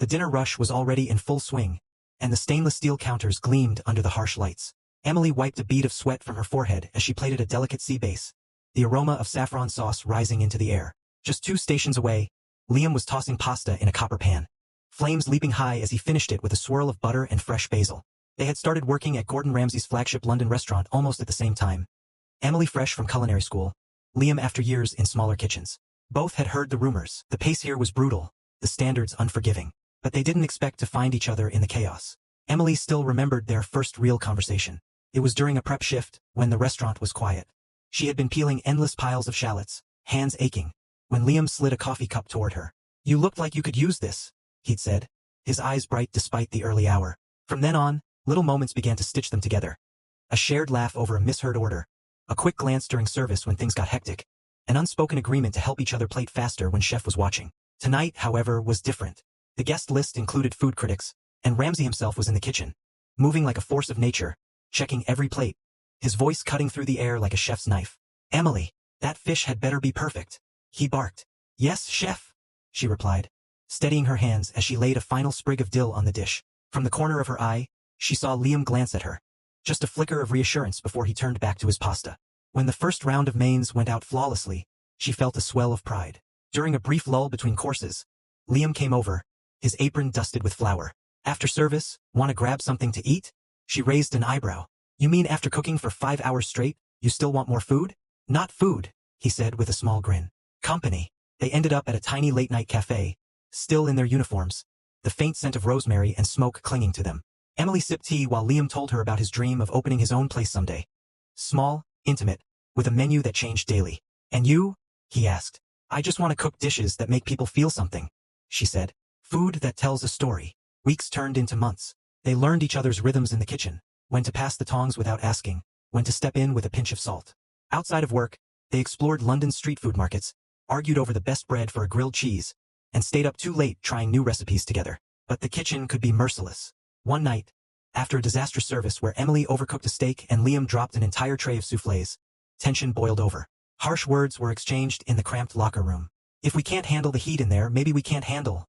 The dinner rush was already in full swing, and the stainless steel counters gleamed under the harsh lights. Emily wiped a bead of sweat from her forehead as she plated a delicate sea bass, the aroma of saffron sauce rising into the air. Just 2 stations away, Liam was tossing pasta in a copper pan, flames leaping high as he finished it with a swirl of butter and fresh basil. They had started working at Gordon Ramsay's flagship London restaurant almost at the same time. Emily fresh from culinary school, Liam after years in smaller kitchens. Both had heard the rumors. The pace here was brutal, the standards unforgiving. But they didn't expect to find each other in the chaos. Emily still remembered their first real conversation. It was during a prep shift, when the restaurant was quiet. She had been peeling endless piles of shallots, hands aching, when Liam slid a coffee cup toward her. "You looked like you could use this," he'd said, his eyes bright despite the early hour. From then on, little moments began to stitch them together. A shared laugh over a misheard order, a quick glance during service when things got hectic, an unspoken agreement to help each other plate faster when chef was watching. Tonight, however, was different. The guest list included food critics, and Ramsay himself was in the kitchen, moving like a force of nature, checking every plate, his voice cutting through the air like a chef's knife. "Emily, that fish had better be perfect," he barked. "Yes, chef," she replied, steadying her hands as she laid a final sprig of dill on the dish. From the corner of her eye, she saw Liam glance at her, just a flicker of reassurance before he turned back to his pasta. When the first round of mains went out flawlessly, she felt a swell of pride. During a brief lull between courses, Liam came over, his apron dusted with flour. "After service, want to grab something to eat?" She raised an eyebrow. "You mean after cooking for 5 hours straight, you still want more food?" "Not food," he said with a small grin. "Company." They ended up at a tiny late-night cafe, still in their uniforms, the faint scent of rosemary and smoke clinging to them. Emily sipped tea while Liam told her about his dream of opening his own place someday. Small, intimate, with a menu that changed daily. "And you?" he asked. "I just want to cook dishes that make people feel something," she said. "Food that tells a story." Weeks turned into months. They learned each other's rhythms in the kitchen, when to pass the tongs without asking, when to step in with a pinch of salt. Outside of work, they explored London's street food markets, argued over the best bread for a grilled cheese, and stayed up too late trying new recipes together. But the kitchen could be merciless. One night, after a disastrous service where Emily overcooked a steak and Liam dropped an entire tray of soufflés, tension boiled over. Harsh words were exchanged in the cramped locker room. "If we can't handle the heat in there, maybe we can't handle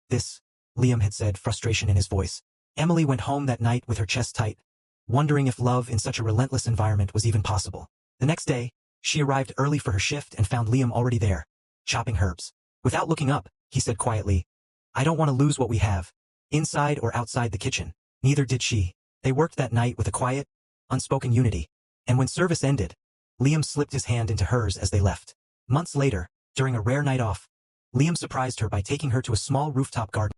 this," Liam had said, frustration in his voice. Emily went home that night with her chest tight, wondering if love in such a relentless environment was even possible. The next day, she arrived early for her shift and found Liam already there, chopping herbs. Without looking up, he said quietly, "I don't want to lose what we have, inside or outside the kitchen." Neither did she. They worked that night with a quiet, unspoken unity, and when service ended, Liam slipped his hand into hers as they left. Months later, during a rare night off, Liam surprised her by taking her to a small rooftop garden.